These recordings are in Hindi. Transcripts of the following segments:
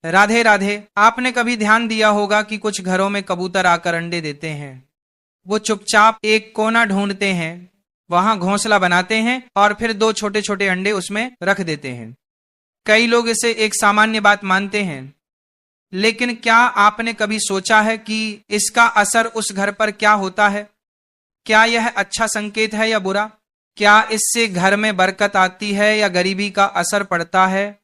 राधे राधे। आपने कभी ध्यान दिया होगा कि कुछ घरों में कबूतर आकर अंडे देते हैं। वो चुपचाप एक कोना ढूंढते हैं, वहां घोंसला बनाते हैं और फिर दो छोटे छोटे अंडे उसमें रख देते हैं। कई लोग इसे एक सामान्य बात मानते हैं, लेकिन क्या आपने कभी सोचा है कि इसका असर उस घर पर क्या होता है? क्या यह अच्छा संकेत है या बुरा? क्या इससे घर में बरकत आती है या गरीबी का असर पड़ता है?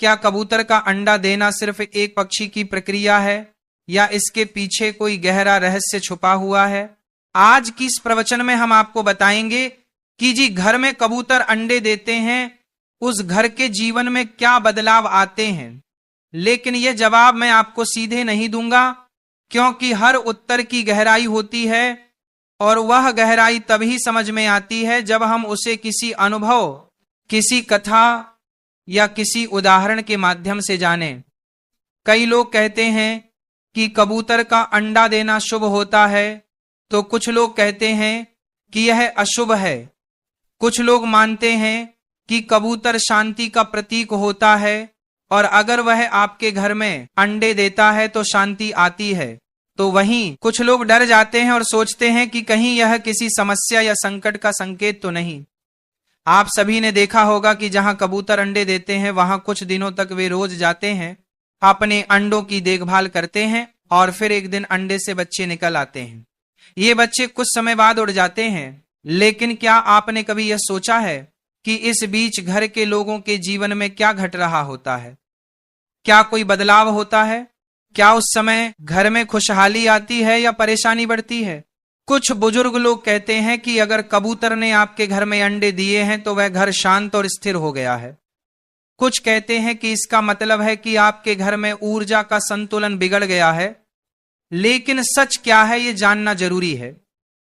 क्या कबूतर का अंडा देना सिर्फ एक पक्षी की प्रक्रिया है या इसके पीछे कोई गहरा रहस्य छुपा हुआ है? आज की इस प्रवचन में हम आपको बताएंगे कि जी घर में कबूतर अंडे देते हैं, उस घर के जीवन में क्या बदलाव आते हैं। लेकिन यह जवाब मैं आपको सीधे नहीं दूंगा, क्योंकि हर उत्तर की गहराई होती है और वह गहराई तभी समझ में आती है जब हम उसे किसी अनुभव, किसी कथा या किसी उदाहरण के माध्यम से जानें। कई लोग कहते हैं कि कबूतर का अंडा देना शुभ होता है, तो कुछ लोग कहते हैं कि यह अशुभ है। कुछ लोग मानते हैं कि कबूतर शांति का प्रतीक होता है और अगर वह आपके घर में अंडे देता है तो शांति आती है। तो वहीं कुछ लोग डर जाते हैं और सोचते हैं कि कहीं यह किसी समस्या या संकट का संकेत तो नहीं। आप सभी ने देखा होगा कि जहां कबूतर अंडे देते हैं वहां कुछ दिनों तक वे रोज जाते हैं, अपने अंडों की देखभाल करते हैं और फिर एक दिन अंडे से बच्चे निकल आते हैं। ये बच्चे कुछ समय बाद उड़ जाते हैं, लेकिन क्या आपने कभी यह सोचा है कि इस बीच घर के लोगों के जीवन में क्या घट रहा होता है? क्या कोई बदलाव होता है? क्या उस समय घर में खुशहाली आती है या परेशानी बढ़ती है? कुछ बुजुर्ग लोग कहते हैं कि अगर कबूतर ने आपके घर में अंडे दिए हैं तो वह घर शांत और स्थिर हो गया है। कुछ कहते हैं कि इसका मतलब है कि आपके घर में ऊर्जा का संतुलन बिगड़ गया है। लेकिन सच क्या है ये जानना जरूरी है।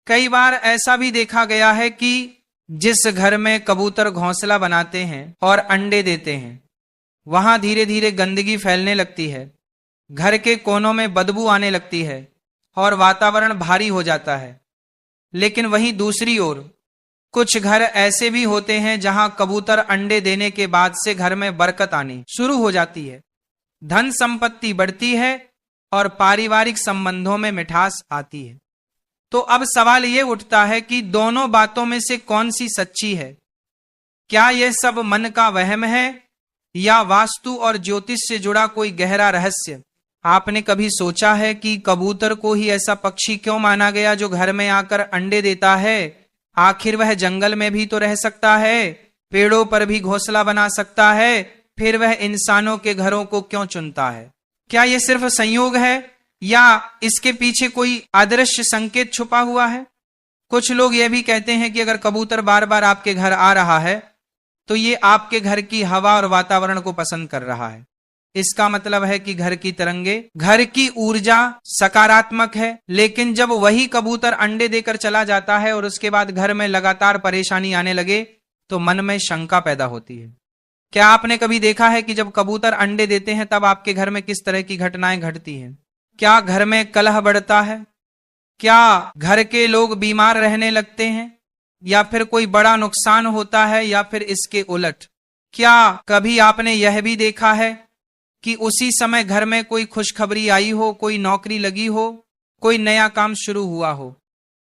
कई बार ऐसा भी देखा गया है कि जिस घर में कबूतर घोंसला बनाते हैं और अंडे देते हैं, वहां धीरे धीरे गंदगी फैलने लगती है, घर के कोनों में बदबू आने लगती है और वातावरण भारी हो जाता है। लेकिन वहीं दूसरी ओर कुछ घर ऐसे भी होते हैं जहां कबूतर अंडे देने के बाद से घर में बरकत आनी शुरू हो जाती है, धन संपत्ति बढ़ती है और पारिवारिक संबंधों में मिठास आती है। तो अब सवाल यह उठता है कि दोनों बातों में से कौन सी सच्ची है? क्या यह सब मन का वहम है या वास्तु और ज्योतिष से जुड़ा कोई गहरा रहस्य? आपने कभी सोचा है कि कबूतर को ही ऐसा पक्षी क्यों माना गया जो घर में आकर अंडे देता है? आखिर वह जंगल में भी तो रह सकता है, पेड़ों पर भी घोंसला बना सकता है, फिर वह इंसानों के घरों को क्यों चुनता है? क्या यह सिर्फ संयोग है या इसके पीछे कोई अदृश्य संकेत छुपा हुआ है? कुछ लोग यह भी कहते हैं कि अगर कबूतर बार बार आपके घर आ रहा है तो ये आपके घर की हवा और वातावरण को पसंद कर रहा है। इसका मतलब है कि घर की तरंगे, घर की ऊर्जा सकारात्मक है। लेकिन जब वही कबूतर अंडे देकर चला जाता है और उसके बाद घर में लगातार परेशानी आने लगे तो मन में शंका पैदा होती है। क्या आपने कभी देखा है कि जब कबूतर अंडे देते हैं तब आपके घर में किस तरह की घटनाएं घटती हैं? क्या घर में कलह बढ़ता है? क्या घर के लोग बीमार रहने लगते हैं या फिर कोई बड़ा नुकसान होता है या फिर इसके उलट? क्या कभी आपने यह भी देखा है कि उसी समय घर में कोई खुशखबरी आई हो, कोई नौकरी लगी हो, कोई नया काम शुरू हुआ हो?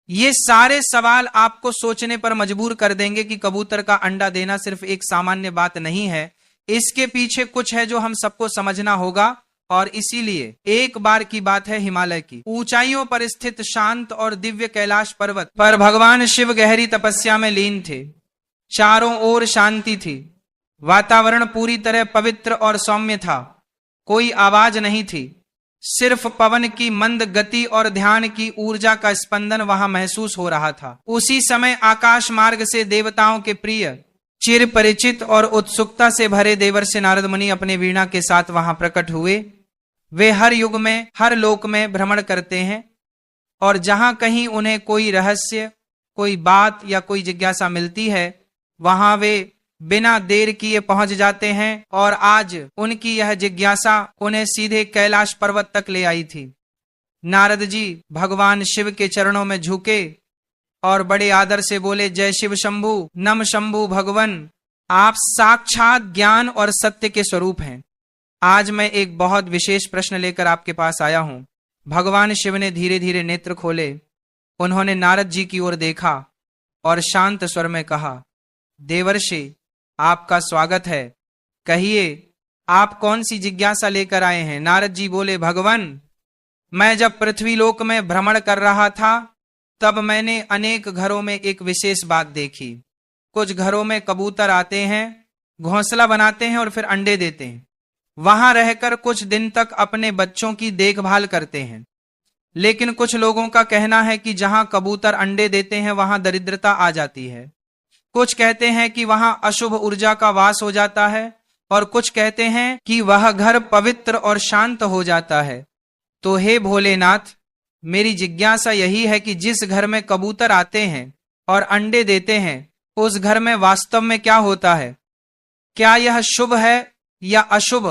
ये सारे सवाल आपको सोचने पर मजबूर कर देंगे कि कबूतर का अंडा देना सिर्फ एक सामान्य बात नहीं है, इसके पीछे कुछ है जो हम सबको समझना होगा। और इसीलिए एक बार की बात है, हिमालय की ऊंचाइयों पर स्थित शांत और दिव्य कैलाश पर्वत पर भगवान शिव गहरी तपस्या में लीन थे। चारों ओर शांति थी, वातावरण पूरी तरह पवित्र और सौम्य था, कोई आवाज नहीं थी, सिर्फ पवन की मंद गति और ध्यान की ऊर्जा का स्पंदन वहां महसूस हो रहा था। उसी समय आकाश मार्ग से देवताओं के प्रिय, चिर परिचित और उत्सुकता से भरे देवर्षि नारद मुनि अपने वीणा के साथ वहां प्रकट हुए। वे हर युग में, हर लोक में भ्रमण करते हैं और जहां कहीं उन्हें कोई रहस्य, कोई बात या कोई जिज्ञासा मिलती है वहां वे बिना देर किए पहुंच जाते हैं। और आज उनकी यह जिज्ञासा उन्हें सीधे कैलाश पर्वत तक ले आई थी। नारद जी भगवान शिव के चरणों में झुके और बड़े आदर से बोले, जय शिव शंभु, नम शंभु भगवन, आप साक्षात ज्ञान और सत्य के स्वरूप हैं। आज मैं एक बहुत विशेष प्रश्न लेकर आपके पास आया हूं। भगवान शिव ने धीरे धीरे नेत्र खोले। उन्होंने नारद जी की ओर देखा और शांत स्वर में कहा, देवर्षि, आपका स्वागत है। कहिए, आप कौन सी जिज्ञासा लेकर आए हैं? नारद जी बोले, भगवान, मैं जब पृथ्वीलोक में भ्रमण कर रहा था तब मैंने अनेक घरों में एक विशेष बात देखी। कुछ घरों में कबूतर आते हैं, घोंसला बनाते हैं और फिर अंडे देते हैं। वहां रहकर कुछ दिन तक अपने बच्चों की देखभाल करते हैं। लेकिन कुछ लोगों का कहना है कि जहां कबूतर अंडे देते हैं वहां दरिद्रता आ जाती है। कुछ कहते हैं कि वहां अशुभ ऊर्जा का वास हो जाता है और कुछ कहते हैं कि वह घर पवित्र और शांत हो जाता है। तो हे भोलेनाथ, मेरी जिज्ञासा यही है कि जिस घर में कबूतर आते हैं और अंडे देते हैं उस घर में वास्तव में क्या होता है? क्या यह शुभ है या अशुभ?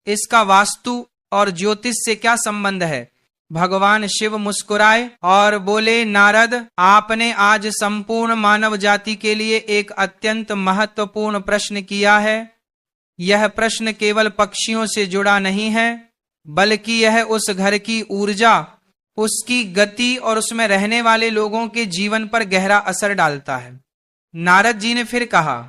इसका वास्तु और ज्योतिष से क्या संबंध है? भगवान शिव मुस्कुराए और बोले, नारद, आपने आज संपूर्ण मानव जाति के लिए एक अत्यंत महत्वपूर्ण प्रश्न किया है। यह प्रश्न केवल पक्षियों से जुड़ा नहीं है, बल्कि यह उस घर की ऊर्जा, उसकी गति और उसमें रहने वाले लोगों के जीवन पर गहरा असर डालता है। नारद जी ने फिर कहा,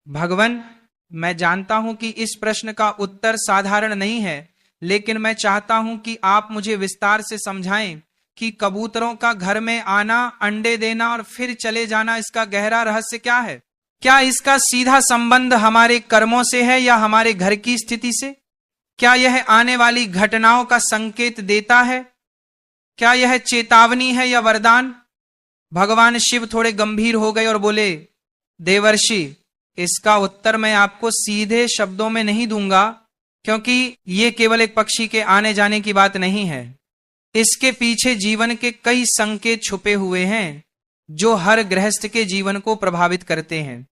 भगवान, मैं जानता हूं कि इस प्रश्न का उत्तर साधारण नहीं है, लेकिन मैं चाहता हूं कि आप मुझे विस्तार से समझाएं कि कबूतरों का घर में आना, अंडे देना और फिर चले जाना, इसका गहरा रहस्य क्या है? क्या इसका सीधा संबंध हमारे कर्मों से है या हमारे घर की स्थिति से? क्या यह आने वाली घटनाओं का संकेत देता है? क्या यह चेतावनी है या वरदान? भगवान शिव थोड़े गंभीर हो गए और बोले, देवर्षि, इसका उत्तर मैं आपको सीधे शब्दों में नहीं दूंगा, क्योंकि ये केवल एक पक्षी के आने जाने की बात नहीं है। इसके पीछे जीवन के कई संकेत छुपे हुए हैं जो हर गृहस्थ के जीवन को प्रभावित करते हैं।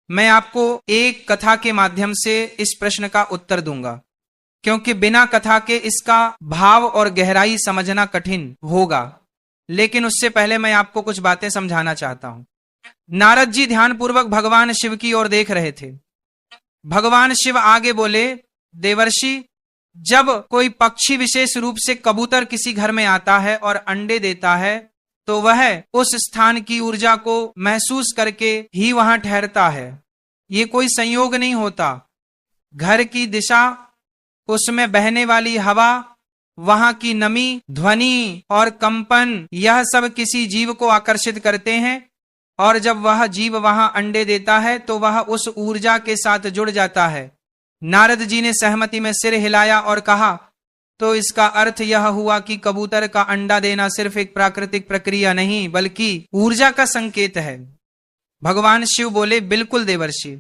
मैं आपको एक कथा के माध्यम से इस प्रश्न का उत्तर दूंगा, क्योंकि बिना कथा के इसका भाव और गहराई समझना कठिन होगा। लेकिन उससे पहले मैं आपको कुछ बातें समझाना चाहता हूं। नारद जी ध्यानपूर्वक भगवान शिव की ओर देख रहे थे। भगवान शिव आगे बोले, देवर्षि, जब कोई पक्षी विशेष रूप से कबूतर किसी घर में आता है और अंडे देता है तो वह उस स्थान की ऊर्जा को महसूस करके ही वहां ठहरता है। ये कोई संयोग नहीं होता। घर की दिशा, उसमें बहने वाली हवा, वहां की नमी, ध्वनि और कंपन, यह सब किसी जीव को आकर्षित करते हैं और जब वह जीव वहां अंडे देता है तो वह उस ऊर्जा के साथ जुड़ जाता है। नारद जी ने सहमति में सिर हिलाया और कहा, तो इसका अर्थ यह हुआ कि कबूतर का अंडा देना सिर्फ एक प्राकृतिक प्रक्रिया नहीं बल्कि ऊर्जा का संकेत है। भगवान शिव बोले, बिल्कुल देवर्षि,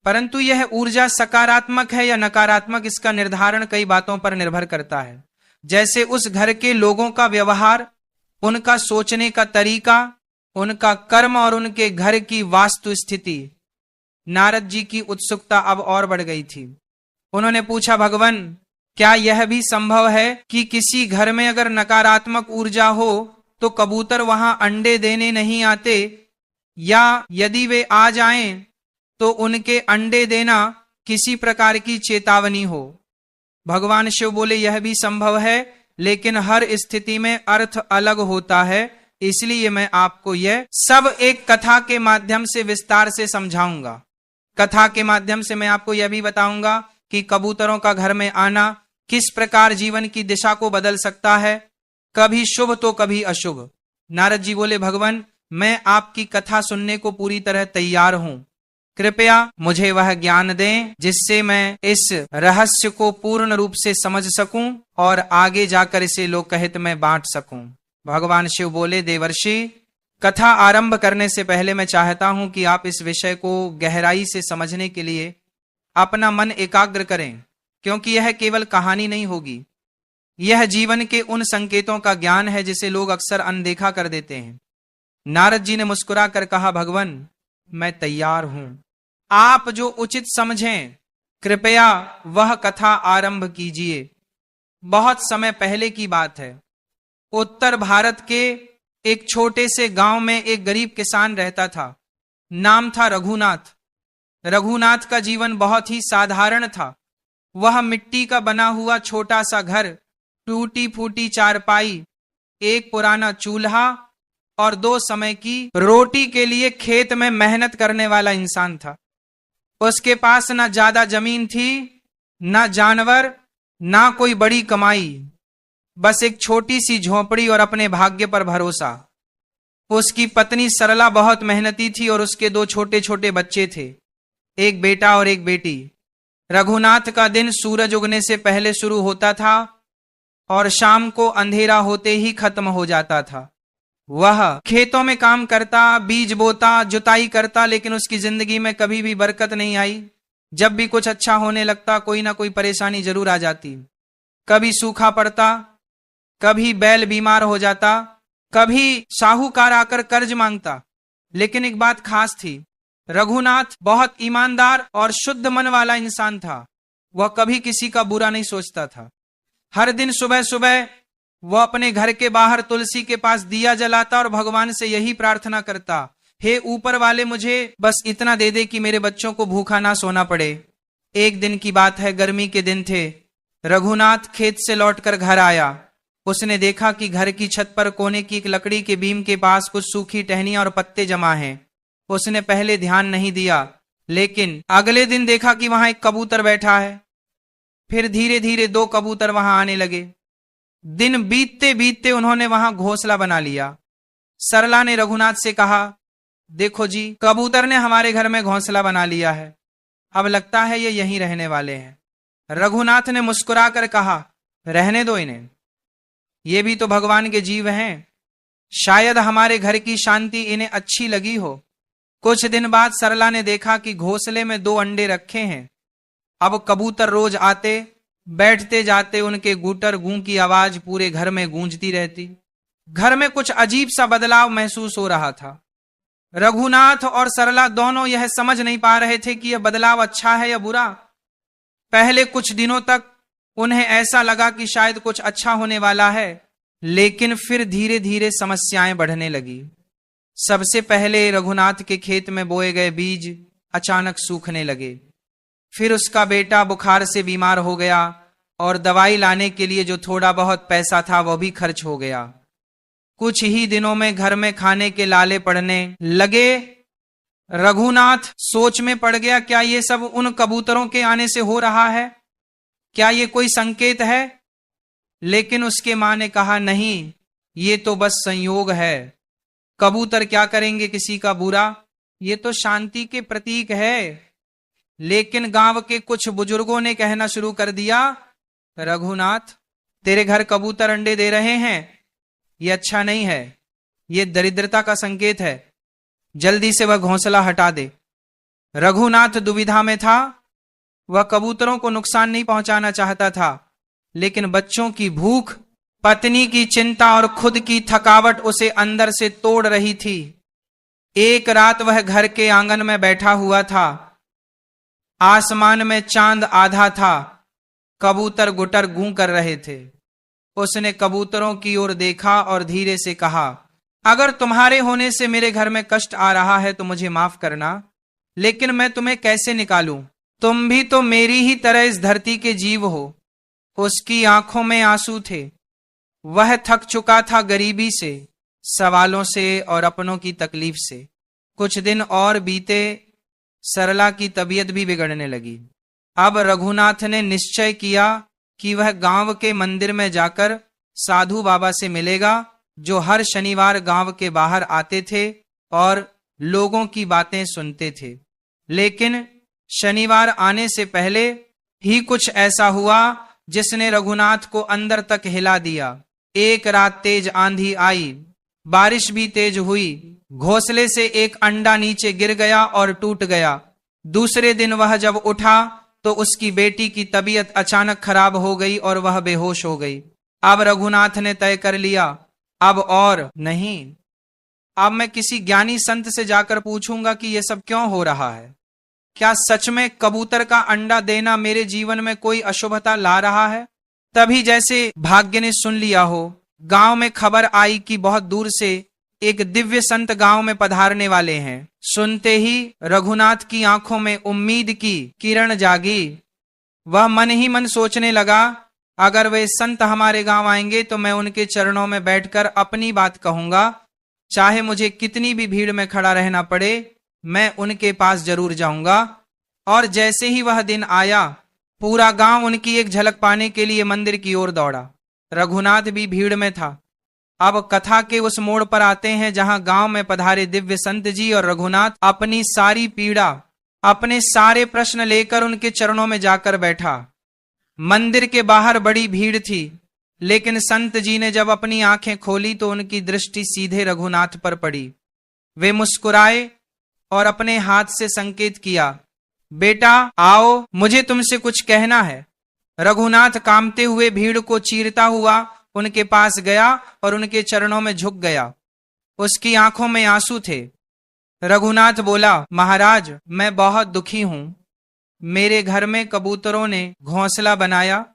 परंतु यह ऊर्जा सकारात्मक है या नकारात्मक, इसका निर्धारण कई बातों पर निर्भर करता है, जैसे उस घर के लोगों का व्यवहार, उनका सोचने का तरीका, उनका कर्म और उनके घर की वास्तु स्थिति। नारद जी की उत्सुकता अब और बढ़ गई थी। उन्होंने पूछा, भगवान, क्या यह भी संभव है कि किसी घर में अगर नकारात्मक ऊर्जा हो तो कबूतर वहां अंडे देने नहीं आते, या यदि वे आ जाएं तो उनके अंडे देना किसी प्रकार की चेतावनी हो? भगवान शिव बोले, यह भी संभव है, लेकिन हर स्थिति में अर्थ अलग होता है, इसलिए मैं आपको यह सब एक कथा के माध्यम से विस्तार से समझाऊंगा। कथा के माध्यम से मैं आपको यह भी बताऊंगा कि कबूतरों का घर में आना किस प्रकार जीवन की दिशा को बदल सकता है, कभी शुभ तो कभी अशुभ। नारद जी बोले, भगवान, मैं आपकी कथा सुनने को पूरी तरह तैयार हूं। कृपया मुझे वह ज्ञान दें जिससे मैं इस रहस्य को पूर्ण रूप से समझ सकूं और आगे जाकर इसे लोकहित में बांट सकूं। भगवान शिव बोले, देवर्षि, कथा आरंभ करने से पहले मैं चाहता हूं कि आप इस विषय को गहराई से समझने के लिए अपना मन एकाग्र करें, क्योंकि यह केवल कहानी नहीं होगी। यह जीवन के उन संकेतों का ज्ञान है जिसे लोग अक्सर अनदेखा कर देते हैं। नारद जी ने मुस्कुरा कर कहा, भगवान, मैं तैयार हूं। आप जो उचित समझें, कृपया वह कथा आरंभ कीजिए। बहुत समय पहले की बात है। उत्तर भारत के एक छोटे से गांव में एक गरीब किसान रहता था। नाम था रघुनाथ। रघुनाथ का जीवन बहुत ही साधारण था। वह मिट्टी का बना हुआ छोटा सा घर, टूटी फूटी चारपाई, एक पुराना चूल्हा और 2 समय की रोटी के लिए खेत में मेहनत करने वाला इंसान था। उसके पास ना ज्यादा जमीन थी, ना जानवर, ना कोई बड़ी कमाई, बस एक छोटी सी झोपड़ी और अपने भाग्य पर भरोसा। उसकी पत्नी सरला बहुत मेहनती थी और उसके 2 छोटे छोटे बच्चे थे, एक बेटा और एक बेटी। रघुनाथ का दिन सूरज उगने से पहले शुरू होता था और शाम को अंधेरा होते ही खत्म हो जाता था। वह खेतों में काम करता, बीज बोता, जुताई करता, लेकिन उसकी जिंदगी में कभी भी बरकत नहीं आई। जब भी कुछ अच्छा होने लगता, कोई ना कोई परेशानी जरूर आ जाती। कभी सूखा पड़ता, कभी बैल बीमार हो जाता, कभी साहूकार आकर कर्ज मांगता। लेकिन एक बात खास थी, रघुनाथ बहुत ईमानदार और शुद्ध मन वाला इंसान था। वह कभी किसी का बुरा नहीं सोचता था। हर दिन सुबह सुबह वह अपने घर के बाहर तुलसी के पास दिया जलाता और भगवान से यही प्रार्थना करता, हे ऊपर वाले, मुझे बस इतना दे दे कि मेरे बच्चों को भूखा ना सोना पड़े। एक दिन की बात है, गर्मी के दिन थे। रघुनाथ खेत से लौटकर घर आया। उसने देखा कि घर की छत पर कोने की एक लकड़ी के बीम के पास कुछ सूखी टहनियां और पत्ते जमा हैं। उसने पहले ध्यान नहीं दिया, लेकिन अगले दिन देखा कि वहां एक कबूतर बैठा है। फिर धीरे धीरे 2 कबूतर वहां आने लगे। दिन बीतते बीतते उन्होंने वहां घोंसला बना लिया। सरला ने रघुनाथ से कहा, देखो जी, कबूतर ने हमारे घर में घोंसला बना लिया है, अब लगता है ये यहीं रहने वाले हैं। रघुनाथ ने मुस्कुराकर कहा, रहने दो इन्हें, ये भी तो भगवान के जीव हैं, शायद हमारे घर की शांति इन्हें अच्छी लगी हो। कुछ दिन बाद सरला ने देखा कि घोंसले में 2 अंडे रखे हैं। अब कबूतर रोज आते, बैठते जाते, उनके गूटर गूं की आवाज पूरे घर में गूंजती रहती। घर में कुछ अजीब सा बदलाव महसूस हो रहा था। रघुनाथ और सरला दोनों यह समझ नहीं पा रहे थे कि यह बदलाव अच्छा है या बुरा। पहले कुछ दिनों तक उन्हें ऐसा लगा कि शायद कुछ अच्छा होने वाला है, लेकिन फिर धीरे धीरे समस्याएं बढ़ने लगी। सबसे पहले रघुनाथ के खेत में बोए गए बीज अचानक सूखने लगे। फिर उसका बेटा बुखार से बीमार हो गया और दवाई लाने के लिए जो थोड़ा बहुत पैसा था वह भी खर्च हो गया। कुछ ही दिनों में घर में खाने के लाले पड़ने लगे। रघुनाथ सोच में पड़ गया, क्या ये सब उन कबूतरों के आने से हो रहा है? क्या ये कोई संकेत है? लेकिन उसके मां ने कहा, नहीं, ये तो बस संयोग है। कबूतर क्या करेंगे किसी का बुरा, ये तो शांति के प्रतीक है। लेकिन गांव के कुछ बुजुर्गों ने कहना शुरू कर दिया, रघुनाथ, तेरे घर कबूतर अंडे दे रहे हैं, ये अच्छा नहीं है, ये दरिद्रता का संकेत है, जल्दी से वह घोंसला हटा दे। रघुनाथ दुविधा में था। वह कबूतरों को नुकसान नहीं पहुंचाना चाहता था, लेकिन बच्चों की भूख, पत्नी की चिंता और खुद की थकावट उसे अंदर से तोड़ रही थी। एक रात वह घर के आंगन में बैठा हुआ था। आसमान में चांद आधा था, कबूतर गुटर गूं कर रहे थे। उसने कबूतरों की ओर देखा और धीरे से कहा, अगर तुम्हारे होने से मेरे घर में कष्ट आ रहा है तो मुझे माफ करना, लेकिन मैं तुम्हें कैसे निकालूं? तुम भी तो मेरी ही तरह इस धरती के जीव हो। उसकी आंखों में आंसू थे। वह थक चुका था गरीबी से, सवालों से और अपनों की तकलीफ से। कुछ दिन और बीते, सरला की तबीयत भी बिगड़ने लगी। अब रघुनाथ ने निश्चय किया कि वह गांव के मंदिर में जाकर साधु बाबा से मिलेगा, जो हर शनिवार गांव के बाहर आते थे और लोगों की बातें सुनते थे। लेकिन शनिवार आने से पहले ही कुछ ऐसा हुआ जिसने रघुनाथ को अंदर तक हिला दिया। एक रात तेज आंधी आई, बारिश भी तेज हुई। घोंसले से एक अंडा नीचे गिर गया और टूट गया। दूसरे दिन वह जब उठा तो उसकी बेटी की तबीयत अचानक खराब हो गई और वह बेहोश हो गई। अब रघुनाथ ने तय कर लिया, अब और नहीं, अब मैं किसी ज्ञानी संत से जाकर पूछूंगा कि यह सब क्यों हो रहा है। क्या सच में कबूतर का अंडा देना मेरे जीवन में कोई अशुभता ला रहा है? तभी जैसे भाग्य ने सुन लिया हो, गांव में खबर आई कि बहुत दूर से एक दिव्य संत गांव में पधारने वाले हैं। सुनते ही रघुनाथ की आंखों में उम्मीद की किरण जागी। वह मन ही मन सोचने लगा, अगर वे संत हमारे गांव आएंगे तो मैं उनके चरणों में बैठकर अपनी बात कहूंगा, चाहे मुझे कितनी भी भीड़ में खड़ा रहना पड़े, मैं उनके पास जरूर जाऊंगा। और जैसे ही वह दिन आया, पूरा गांव उनकी एक झलक पाने के लिए मंदिर की ओर दौड़ा। रघुनाथ भी भीड़ में था। अब कथा के उस मोड़ पर आते हैं जहां गांव में पधारे दिव्य संत जी और रघुनाथ अपनी सारी पीड़ा, अपने सारे प्रश्न लेकर उनके चरणों में जाकर बैठा। मंदिर के बाहर बड़ी भीड़ थी, लेकिन संत जी ने जब अपनी आंखें खोली तो उनकी दृष्टि सीधे रघुनाथ पर पड़ी। वे मुस्कुराए और अपने हाथ से संकेत किया, बेटा आओ, मुझे तुमसे कुछ कहना है। रघुनाथ कांपते हुए भीड़ को चीरता हुआ उनके पास गया और उनके चरणों में झुक गया। उसकी आंखों में आंसू थे। रघुनाथ बोला, महाराज मैं बहुत दुखी हूं। मेरे घर में कबूतरों ने घोंसला बनाया,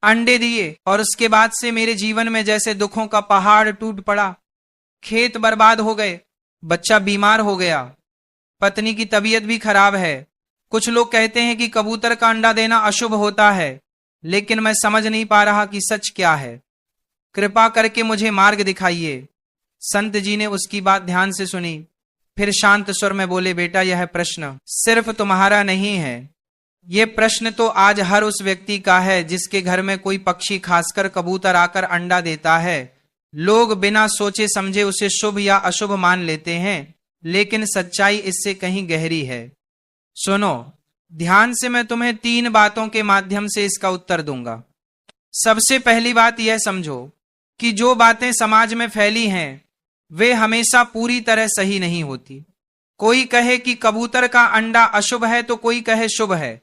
अंडे दिए, और उसके बाद से मेरे जीवन में जैसे दुखों का पहाड़ टूट पड़ा। खेत बर्बाद हो गए, बच्चा बीमार हो गया, पत्नी की तबीयत भी खराब है। कुछ लोग कहते हैं कि कबूतर का अंडा देना अशुभ होता है, लेकिन मैं समझ नहीं पा रहा कि सच क्या है। कृपा करके मुझे मार्ग दिखाइए। संत जी ने उसकी बात ध्यान से सुनी, फिर शांत स्वर में बोले, बेटा यह प्रश्न सिर्फ तुम्हारा नहीं है, ये प्रश्न तो आज हर उस व्यक्ति का है जिसके घर में कोई पक्षी, खासकर कबूतर आकर अंडा देता है। लोग बिना सोचे समझे उसे शुभ या अशुभ मान लेते हैं, लेकिन सच्चाई इससे कहीं गहरी है। सुनो ध्यान से, मैं तुम्हें 3 बातों के माध्यम से इसका उत्तर दूंगा। सबसे पहली बात यह समझो कि जो बातें समाज में फैली हैं वे हमेशा पूरी तरह सही नहीं होती। कोई कहे कि कबूतर का अंडा अशुभ है तो कोई कहे शुभ है,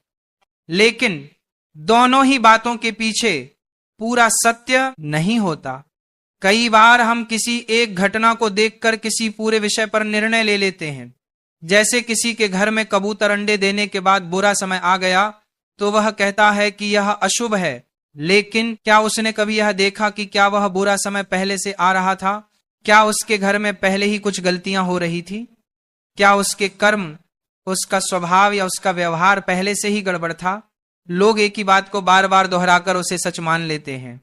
लेकिन दोनों ही बातों के पीछे पूरा सत्य नहीं होता। कई बार हम किसी एक घटना को देखकर किसी पूरे विषय पर निर्णय ले लेते हैं। जैसे किसी के घर में कबूतर अंडे देने के बाद बुरा समय आ गया तो वह कहता है कि यह अशुभ है, लेकिन क्या उसने कभी यह देखा कि क्या वह बुरा समय पहले से आ रहा था? क्या उसके घर में पहले ही कुछ गलतियां हो रही थी? क्या उसके कर्म, उसका स्वभाव या उसका व्यवहार पहले से ही गड़बड़ था? लोग एक ही बात को बार बार दोहराकर उसे सच मान लेते हैं।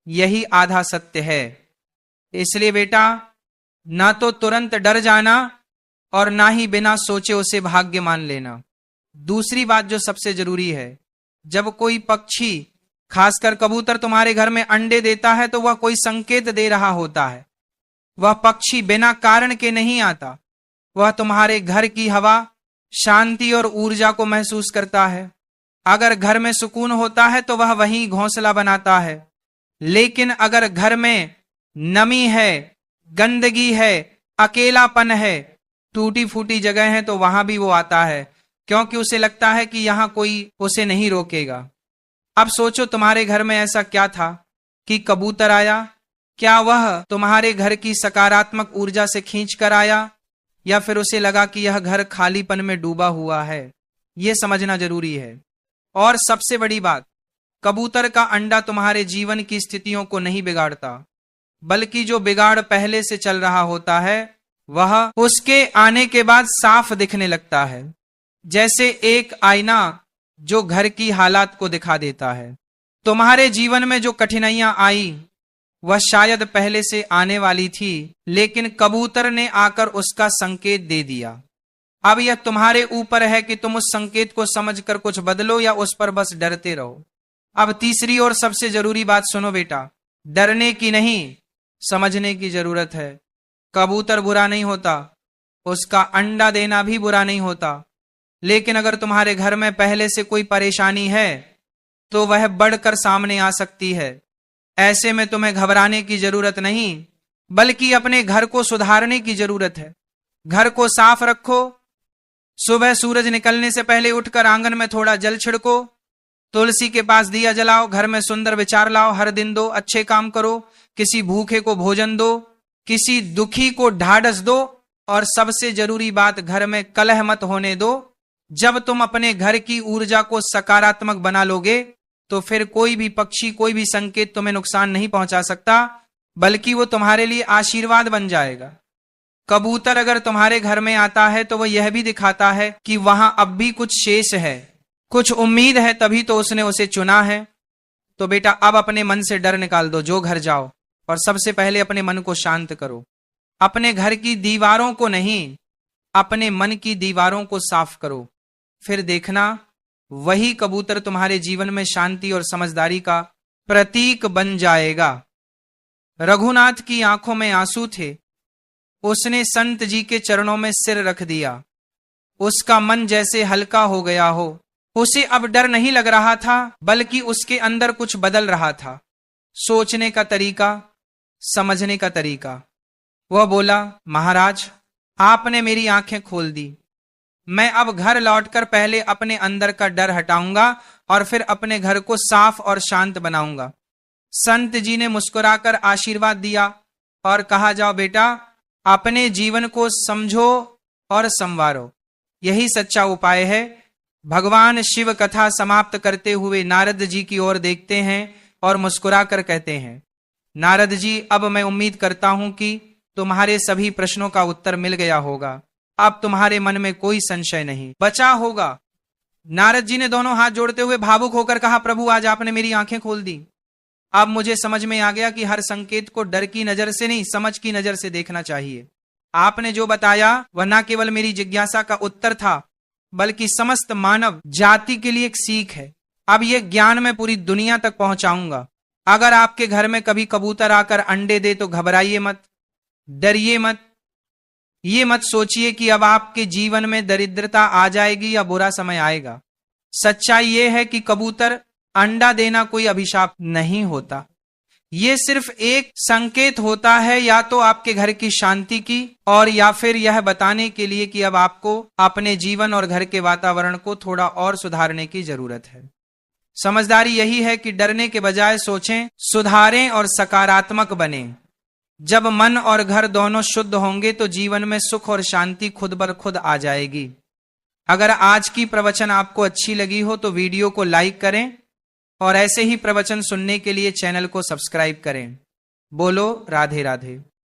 यही आधा सत्य है। इसलिए बेटा, ना तो तुरंत डर जाना और ना ही बिना सोचे उसे भाग्य मान लेना। दूसरी बात जो सबसे जरूरी है, जब कोई पक्षी, खासकर कबूतर तुम्हारे घर में अंडे देता है तो वह कोई संकेत दे रहा होता है। वह पक्षी बिना कारण के नहीं आता। वह तुम्हारे घर की हवा, शांति और ऊर्जा को महसूस करता है। अगर घर में सुकून होता है तो वह वहीं घोंसला बनाता है, लेकिन अगर घर में नमी है, गंदगी है, अकेलापन है, टूटी फूटी जगह है, तो वहां भी वो आता है, क्योंकि उसे लगता है कि यहां कोई उसे नहीं रोकेगा। अब सोचो तुम्हारे घर में ऐसा क्या था कि कबूतर आया? क्या वह तुम्हारे घर की सकारात्मक ऊर्जा से खींच कर आया, या फिर उसे लगा कि यह घर खालीपन में डूबा हुआ है? यह समझना जरूरी है। और सबसे बड़ी बात, कबूतर का अंडा तुम्हारे जीवन की स्थितियों को नहीं बिगाड़ता, बल्कि जो बिगाड़ पहले से चल रहा होता है वह उसके आने के बाद साफ दिखने लगता है, जैसे एक आईना जो घर की हालात को दिखा देता है। तुम्हारे जीवन में जो कठिनाइयां आई वह शायद पहले से आने वाली थी, लेकिन कबूतर ने आकर उसका संकेत दे दिया। अब यह तुम्हारे ऊपर है कि तुम उस संकेत को समझकर कुछ बदलो या उस पर बस डरते रहो। अब तीसरी और सबसे जरूरी बात सुनो बेटा, डरने की नहीं, समझने की जरूरत है। कबूतर बुरा नहीं होता, उसका अंडा देना भी बुरा नहीं होता, लेकिन अगर तुम्हारे घर में पहले से कोई परेशानी है तो वह बढ़कर सामने आ सकती है। ऐसे में तुम्हें घबराने की जरूरत नहीं, बल्कि अपने घर को सुधारने की जरूरत है। घर को साफ रखो, सुबह सूरज निकलने से पहले उठकर आंगन में थोड़ा जल छिड़को, तुलसी के पास दिया जलाओ, घर में सुंदर विचार लाओ, हर दिन 2 अच्छे काम करो, किसी भूखे को भोजन दो, किसी दुखी को ढाढ़स दो, और सबसे जरूरी बात, घर में कलह मत होने दो। जब तुम अपने घर की ऊर्जा को सकारात्मक बना लोगे तो फिर कोई भी पक्षी, कोई भी संकेत तुम्हें नुकसान नहीं पहुंचा सकता, बल्कि वो तुम्हारे लिए आशीर्वाद बन जाएगा। कबूतर अगर तुम्हारे घर में आता है तो वह यह भी दिखाता है कि वहां अब भी कुछ शेष है, कुछ उम्मीद है तभी तो उसने उसे चुना है। तो बेटा अब अपने मन से डर निकाल दो, जो घर जाओ और सबसे पहले अपने मन को शांत करो। अपने घर की दीवारों को नहीं, अपने मन की दीवारों को साफ करो। फिर देखना वही कबूतर तुम्हारे जीवन में शांति और समझदारी का प्रतीक बन जाएगा। रघुनाथ की आंखों में आंसू थे। उसने संत जी के चरणों में सिर रख दिया। उसका मन जैसे हल्का हो गया हो। उसे अब डर नहीं लग रहा था, बल्कि उसके अंदर कुछ बदल रहा था, सोचने का तरीका, समझने का तरीका। वह बोला, महाराज आपने मेरी आंखें खोल दी। मैं अब घर लौटकर पहले अपने अंदर का डर हटाऊंगा और फिर अपने घर को साफ और शांत बनाऊंगा। संत जी ने मुस्कुराकर आशीर्वाद दिया और कहा, जाओ बेटा, अपने जीवन को समझो और संवारो। यही सच्चा उपाय है। भगवान शिव कथा समाप्त करते हुए नारद जी की ओर देखते हैं और मुस्कुराकर कहते हैं, नारद जी, अब मैं उम्मीद करता हूं कि तुम्हारे सभी प्रश्नों का उत्तर मिल गया होगा। अब तुम्हारे मन में कोई संशय नहीं बचा होगा। नारद जी ने दोनों हाथ जोड़ते हुए भावुक होकर कहा, प्रभु आज आपने मेरी आंखें खोल दी। अब मुझे समझ में आ गया कि हर संकेत को डर की नजर से नहीं, समझ की नजर से देखना चाहिए। आपने जो बताया वह न केवल मेरी जिज्ञासा का उत्तर था, बल्कि समस्त मानव जाति के लिए एक सीख है। अब यह ज्ञान मैं पूरी दुनिया तक पहुंचाऊंगा। अगर आपके घर में कभी कबूतर आकर अंडे दे तो घबराइए मत, डरिए मत। ये मत सोचिए कि अब आपके जीवन में दरिद्रता आ जाएगी या बुरा समय आएगा। सच्चाई यह है कि कबूतर अंडा देना कोई अभिशाप नहीं होता। ये सिर्फ एक संकेत होता है, या तो आपके घर की शांति की, और या फिर यह बताने के लिए कि अब आपको अपने जीवन और घर के वातावरण को थोड़ा और सुधारने की जरूरत है। समझदारी यही है कि डरने के बजाय सोचें, सुधारें और सकारात्मक बने। जब मन और घर दोनों शुद्ध होंगे तो जीवन में सुख और शांति खुद ब खुद आ जाएगी। अगर आज की प्रवचन आपको अच्छी लगी हो तो वीडियो को लाइक करें और ऐसे ही प्रवचन सुनने के लिए चैनल को सब्सक्राइब करें। बोलो राधे राधे।